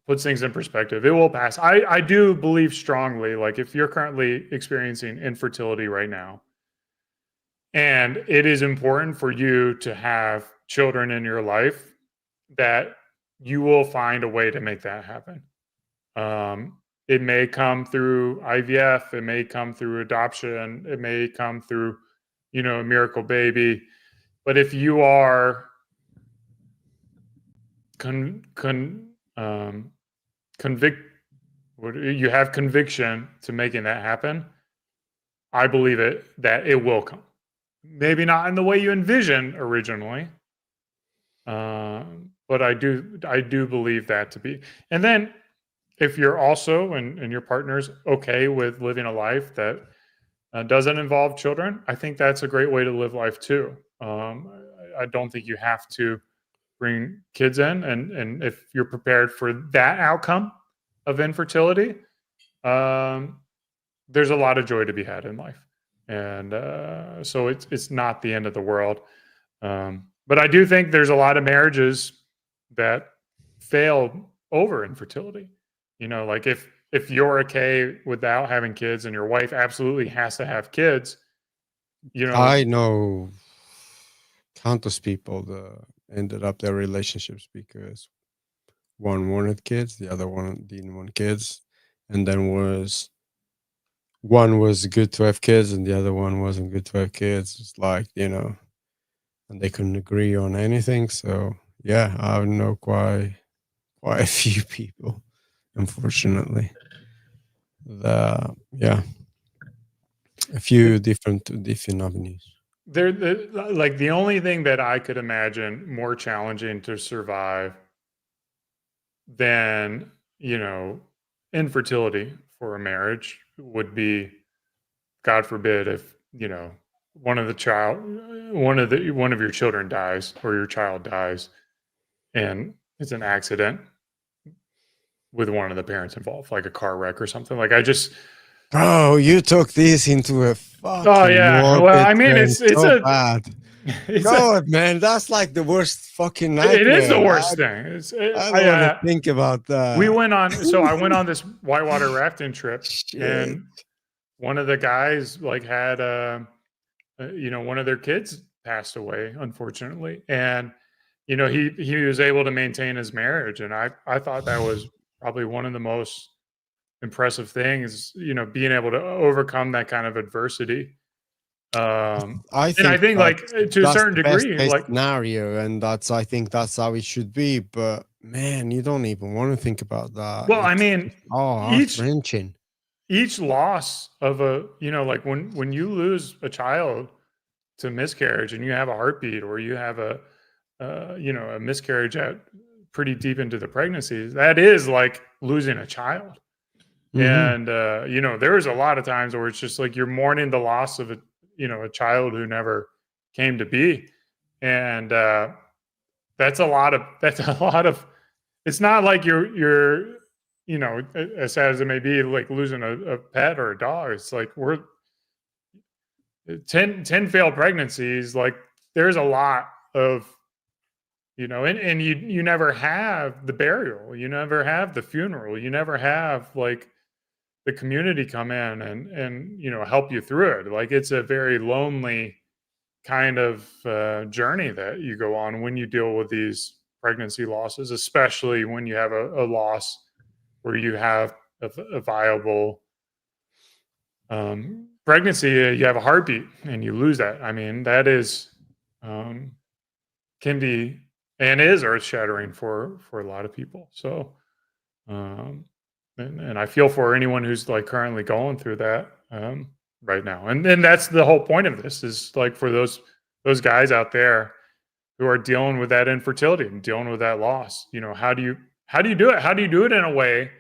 puts things in perspective. It will pass. I do believe strongly, like if you're currently experiencing infertility right now, and it is important for you to have children in your life, that you will find a way to make that happen. It may come through IVF, it may come through adoption, it may come through, a miracle baby. But if you are you have conviction to making that happen, I believe that it will come. Maybe not in the way you envisioned originally, but I do believe that to be. And then if you're also and your partner's okay with living a life that doesn't involve children, I think that's a great way to live life too. I don't think you have to bring kids in, and if you're prepared for that outcome of infertility, there's a lot of joy to be had in life, and so it's not the end of the world. But I do think there's a lot of marriages that fail over infertility. You know, like if you're okay without having kids and your wife absolutely has to have kids, you know, I know countless people that ended up their relationships because one wanted kids, the other one didn't want kids, and then one was good to have kids and the other one wasn't good to have kids. It's like, and they couldn't agree on anything. So yeah, I know quite a few people, unfortunately. Yeah, a few different avenues. like the only thing that I could imagine more challenging to survive than, infertility for a marriage would be, God forbid, if, one of your children dies or your child dies and it's an accident with one of the parents involved, like a car wreck or something. Like I just, Bro, you took this into a oh fucking yeah. Well, morbid I mean, trend it's so a, bad. it's a, God, man, that's like the worst fucking it is the nightmare. worst thing. I don't want to think about We that. went on, so I went on this whitewater rafting trip, Shit. and one of the guys like had, one of their kids passed away, unfortunately, and he was able to maintain his marriage, and I thought that was probably one of the most impressive things, being able to overcome that kind of adversity. I And I think think like to a that's certain the best degree, case like scenario, and I think that's how it should be. But man, you don't even want to think about that. well, I It's mean, just, heart each wrenching. each loss of like when you lose a child to miscarriage and you have a heartbeat or you have a miscarriage at pretty deep into the pregnancy, that is like losing a child. And there was a lot of times where it's just like you're mourning the loss of a child who never came to be. And that's a lot of it's not like you're as sad as it may be, like losing a pet or a dog. It's like we're 10 failed pregnancies. Like there's a lot of, and you never have the burial, you never have the funeral, you never have like the community come in and help you through it. Like it's a very lonely kind of journey that you go on when you deal with these pregnancy losses, especially when you have a loss where you have a viable pregnancy. You have a heartbeat and you lose that. I mean, that is can be and is earth shattering for a lot of people. So and I feel for anyone who's like currently going through that right now. And then that's the whole point of this, is like for those guys out there who are dealing with that infertility and dealing with that loss. How do you do it? How do you do it in a way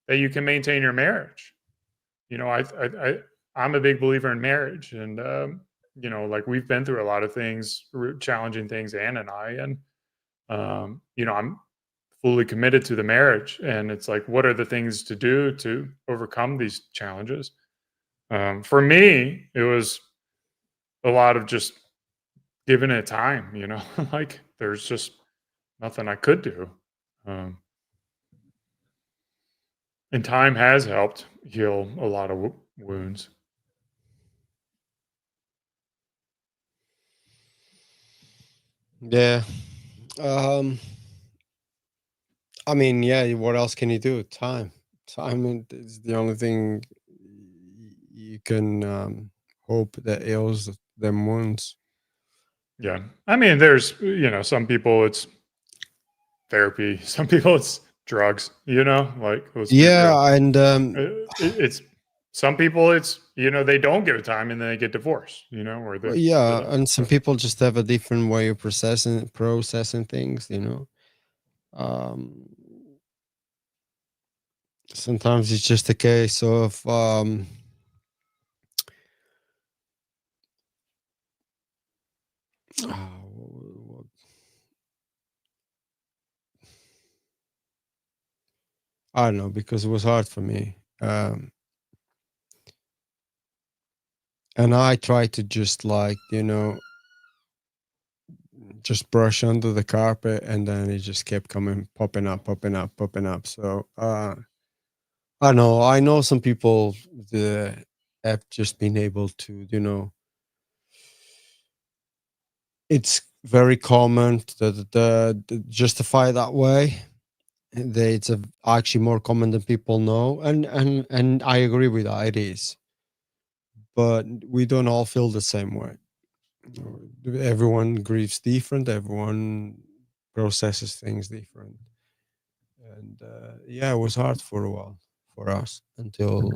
that you can maintain your marriage? I'm a big believer in marriage, and like we've been through a lot of things, challenging things, Ann and I, and I'm fully committed to the marriage. And it's like, what are the things to do to overcome these challenges? For me, it was a lot of just giving it time, like there's just nothing I could do. And time has helped heal a lot of wounds. Yeah. I mean, yeah, what else can you do? Time is the only thing you can hope that heals them wounds. Yeah. I mean, there's, some people it's therapy, some people it's drugs, like let's be real. Yeah, and It's some people it's, they don't give it time and then they get divorced, or well, they yeah, split up. and some people just have a different way of processing things. Um, Sometimes it's just a case of I don't know, because it was hard for me. And I tried to just like, just brush under the carpet, and then it just kept popping up. So I know some people have just been able to, it's very common to justify that way. It's actually more common than people know, and I agree with that. It is, but we don't all feel the same way. Everyone grieves different. Everyone processes things different, and yeah, it was hard for a while for us until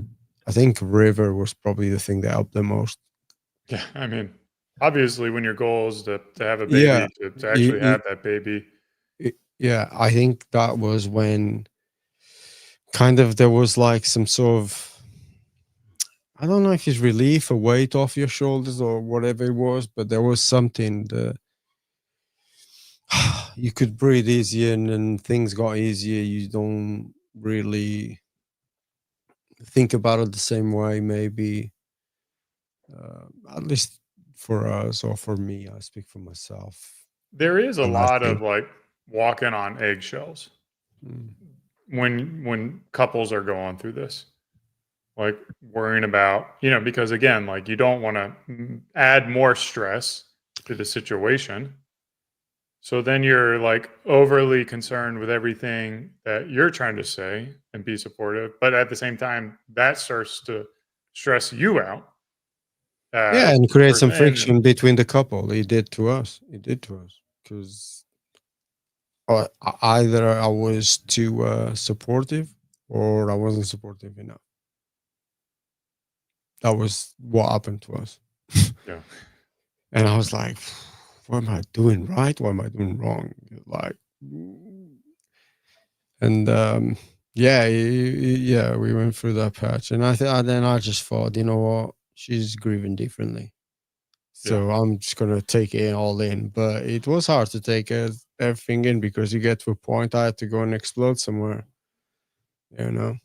I think River was probably the thing that helped the most. Yeah, I mean, obviously, when your goal is to have a Yeah, baby, to actually have that baby. yeah, I think that was when kind of there was like some sort of, I don't know if it's relief, a weight off your shoulders or whatever it was, but there was something that you could breathe easier, and then things got easier. You don't really think about it the same way, maybe. At least for us or for me, I speak for myself. There is a And I lot think, of like walking on eggshells mm, when couples are going through this, like worrying about, because again, like you don't want to add more stress to the situation. So then you're like overly concerned with everything that you're trying to say and be supportive, but at the same time, that starts to stress you out yeah, as and the create some person. friction between the couple. It did to us. It did to us because either I was too supportive or I wasn't supportive enough. That was what happened to us. Yeah. And I was like, what am I doing right? What am I doing wrong? Like, and yeah, yeah, we went through that patch, and then I just thought, you know what, she's grieving differently, Yeah. so I'm just gonna take it all in. But it was hard to take everything in because you get to a point I had to go and explode somewhere. You know,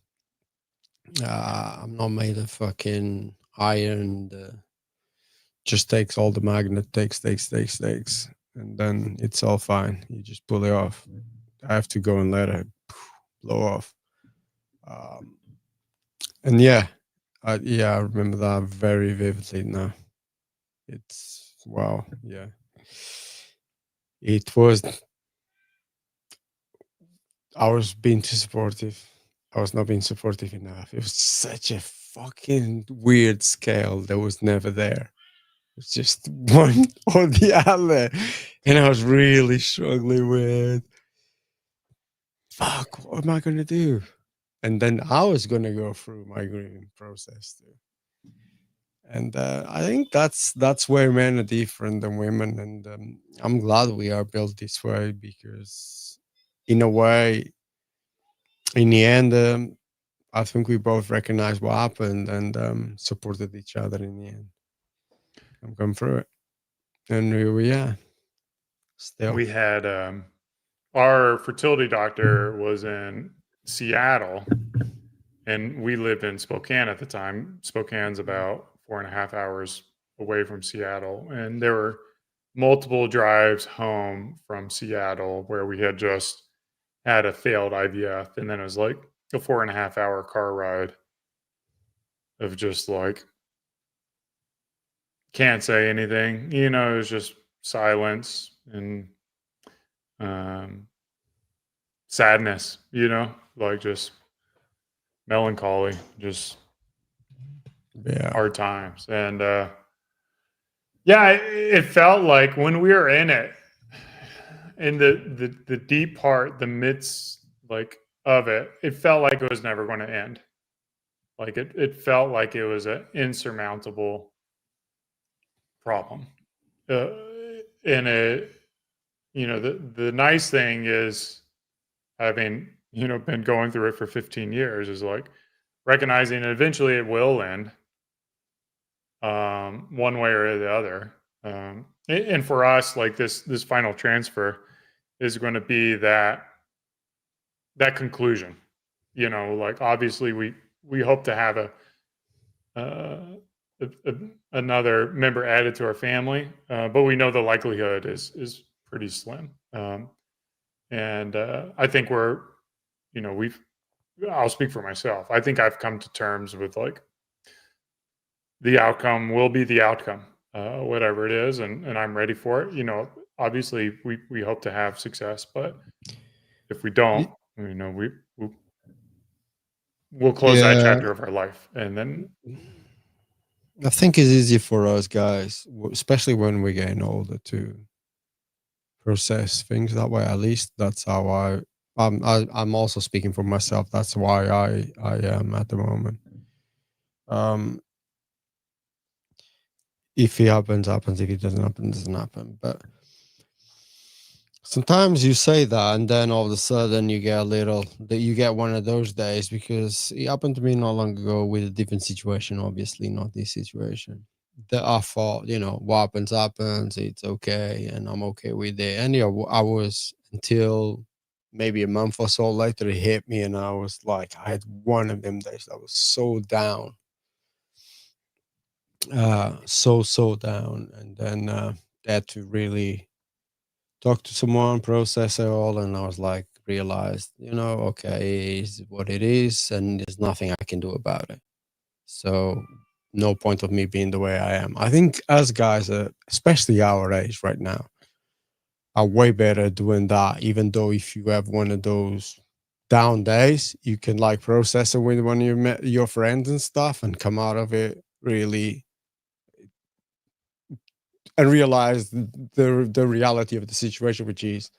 I'm not made of fucking iron. Just takes all the magnet, takes, and then it's all fine. You just pull it off. I have to go and let it blow off. Um, and yeah, I remember that very vividly now. It's wow, yeah. It was. I was being too supportive. I was not being supportive enough. It was such a fucking weird scale that was never there. It's just one or the other. And I was really struggling with, fuck, what am I going to do? And then I was going to go through my grieving process too. And I think that's where men are different than women. And I'm glad we are built this way because, in a way, in the end, I think we both recognized what happened and supported each other in the end. I'm going through it. And here we are still. We had our fertility doctor was in Seattle and we lived in Spokane at the time. Spokane's about 4.5 hours away from Seattle. And there were multiple drives home from Seattle where we had just had a failed IVF. And then it was like a 4.5 hour car ride of just like, can't say anything. It was just silence and um, sadness, like just melancholy, just Yeah. hard times. And yeah, it felt like when we were in it, in the deep part, the midst like of it, it felt like it was never going to end. Like it felt like it was an insurmountable problem. And the nice thing is having, been going through it for 15 years is like recognizing eventually it will end, one way or the other. And for us, like this final transfer is going to be that conclusion. Like obviously we hope to have a another member added to our family, but we know the likelihood is pretty slim. And I think I'll speak for myself. I think I've come to terms with like the outcome will be the outcome, whatever it is, and I'm ready for it. Obviously we hope to have success, but if we don't, we'll close that chapter of our life, and then I think it's easy for us guys, especially when we're getting older, to process things that way. At least that's how I'm also speaking for myself. That's why I am at the moment. If it happens, happens. If it doesn't happen, doesn't happen. But sometimes you say that, and then all of a sudden you get one of those days, because it happened to me not long ago with a different situation. Obviously, not this situation. That I thought, what happens. It's okay, and I'm okay with it. And I was, until maybe a month or so later, it hit me, and I was like, I had one of them days that was so down. So down, and then had to really talk to someone, process it all, and I was like, realized, okay, it's what it is, and there's nothing I can do about it. So no point of me being the way I am. I think us guys, especially our age right now, are way better doing that. Even though if you have one of those down days, you can like process it with one of your friends and stuff, and come out of it really and realize the reality of the situation, which is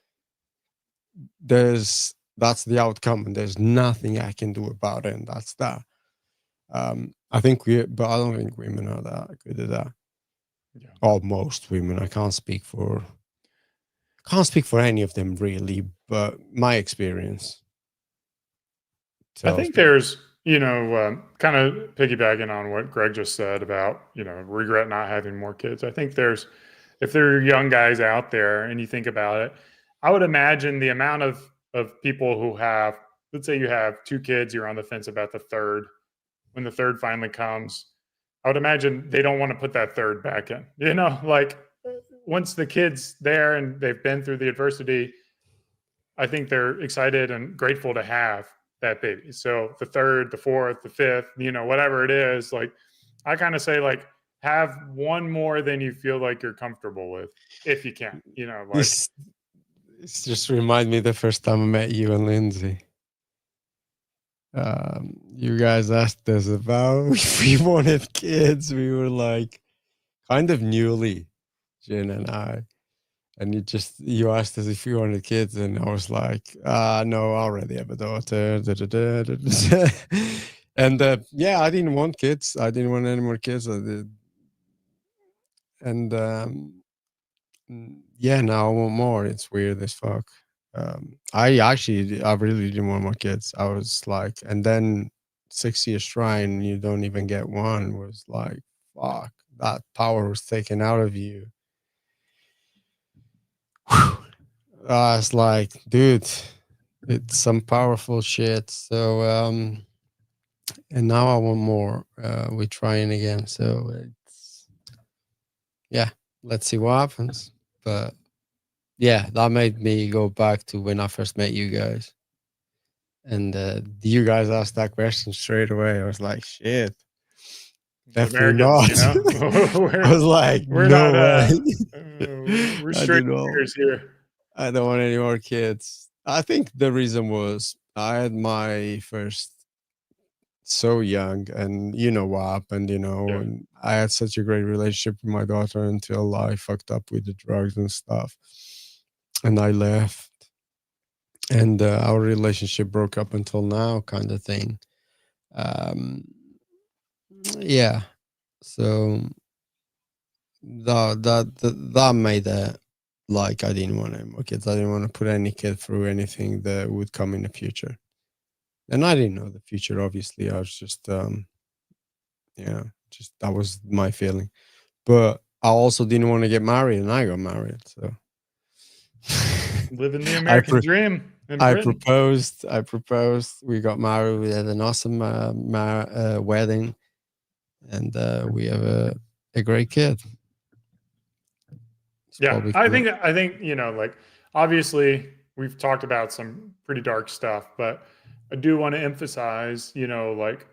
that's the outcome, and there's nothing I can do about it, and that's that. I don't think women are that good at that. Yeah. Or most women. I can't speak for any of them really, but my experience. I think there's, kind of piggybacking on what Greg just said about, regret not having more kids. I think if there are young guys out there and you think about it, I would imagine the amount of people who have, let's say you have 2 kids, you're on the fence about the third. When the third finally comes, I would imagine they don't want to put that third back in, like once the kid's there and they've been through the adversity, I think they're excited and grateful to have that baby. So the third, the fourth, the fifth, whatever it is, like I kind of say, like, have one more than you feel like you're comfortable with, if you can, like. This just remind me the first time I met you and Lindsay. You guys asked us about if we wanted kids. We were like kind of newly, Jen and I. And you asked us if we wanted kids, and I was like, no, I already have a daughter. And yeah, I didn't want kids. I didn't want any more kids. I did. And yeah, now I want more. It's weird as fuck. I really didn't want more kids. I was like, and then 6 years trying, you don't even get one, was like, fuck, that power was taken out of you. I was like, dude, it's some powerful shit. So, and now I want more. We're trying again. So let's see what happens. But yeah, that made me go back to when I first met you guys. And you guys asked that question straight away. I was like, shit. Definitely Americans, not. I was like, we're no not, way. we're straight here. I don't want any more kids. I think the reason was I had my first so young, and you know what happened, Yeah. and I had such a great relationship with my daughter until I fucked up with the drugs and stuff. And I left. And our relationship broke up until now, kind of thing. Yeah. So that made it like I didn't want any more kids. I didn't want to put any kid through anything that would come in the future. And I didn't know the future, obviously. I was just that was my feeling. But I also didn't want to get married, and I got married. So living the American dream. I proposed. We got married. We had an awesome wedding. and we have a great kid. It's Yeah, probably I cool. think like obviously we've talked about some pretty dark stuff, but I do want to emphasize, like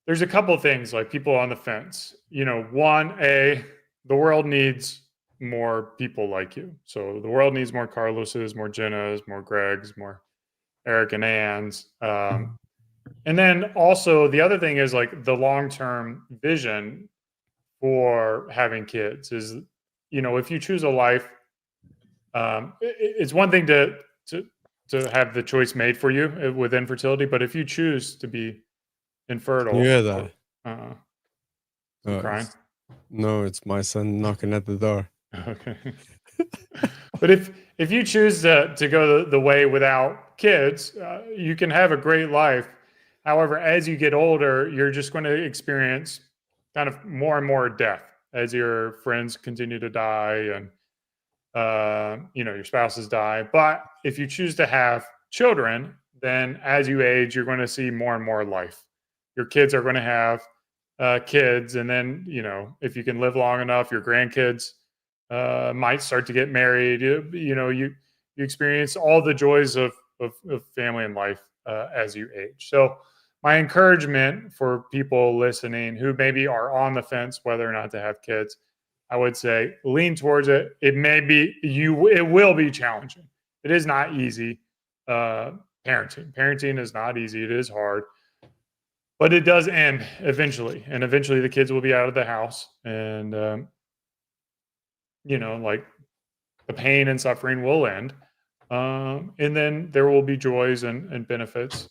there's a couple things like people on the fence. One, the world needs more people like you. So the world needs more Carloses, more Jennas, more Gregs, more Eric and Ann's. And then also the other thing is like the long-term vision for having kids is, if you choose a life, it's one thing to have the choice made for you with infertility, but if you choose to be infertile, You hear that? I'm crying. No, it's my son knocking at the door. Okay. But if you choose to go the way without kids, you can have a great life. However, as you get older, you're just going to experience kind of more and more death as your friends continue to die and your spouses die. But if you choose to have children, then as you age, you're going to see more and more life. Your kids are going to have kids, and then if you can live long enough, your grandkids might start to get married. You experience all the joys of family and life as you age. So my encouragement for people listening who maybe are on the fence whether or not to have kids, I would say lean towards it. It will be challenging. It is not easy. Parenting is not easy. It is hard, but it does end eventually. And eventually the kids will be out of the house, and like the pain and suffering will end. And then there will be joys and benefits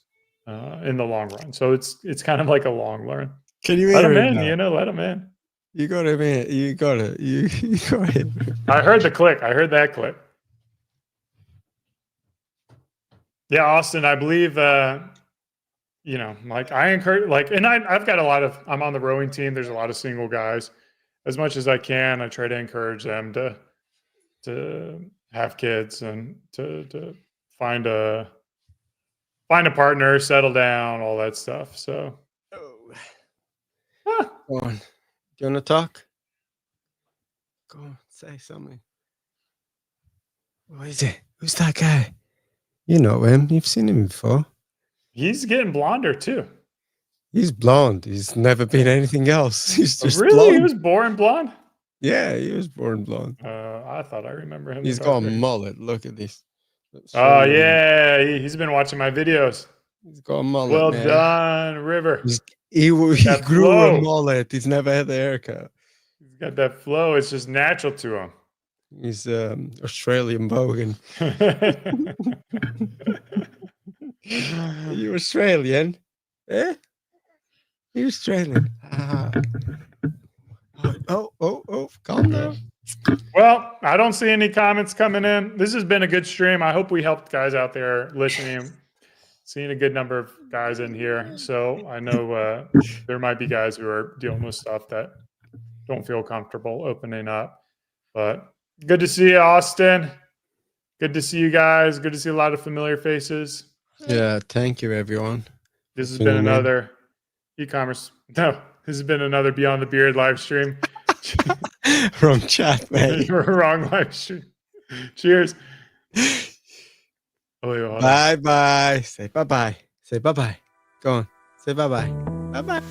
in the long run. So it's kind of like a long run. Can you let hear them him in? now? Let them in. You got him in. You got it. You got him. I heard the click. I heard that click. Yeah, Austin, I believe, like I encourage, and I've got I'm on the rowing team. There's a lot of single guys. As much as I can, I try to encourage them to have kids and to find a partner, settle down, all that stuff. So, Go on. Do you want to talk? Go on, say something. What is it? Who's that guy? You know him. You've seen him before. He's getting blonder too. He's blonde. He's never been anything else. He's just really blonde. He was born blonde. Yeah, he was born blonde. I thought I remember him. He's got a mullet. Look at this. Oh yeah, he's been watching my videos. He's got a mullet. Well man. done, River. He grew flow. a mullet. He's never had a haircut. He's got that flow. It's just natural to him. He's Australian bogan. Are you Australian? Eh? You're Australian. Oh, calm down. Well, I don't see any comments coming in. This has been a good stream. I hope we helped guys out there listening. Seeing a good number of guys in here. So I know there might be guys who are dealing with stuff that don't feel comfortable opening up. But good to see you, Austin. Good to see you guys. Good to see a lot of familiar faces. Yeah, thank you, everyone. This has been another e-commerce. No, this has been another Beyond the Beard live stream. Wrong chat, man. Wrong live stream. Cheers. Bye-bye. Say bye-bye. Say bye-bye. Go on. Say bye-bye. Bye-bye.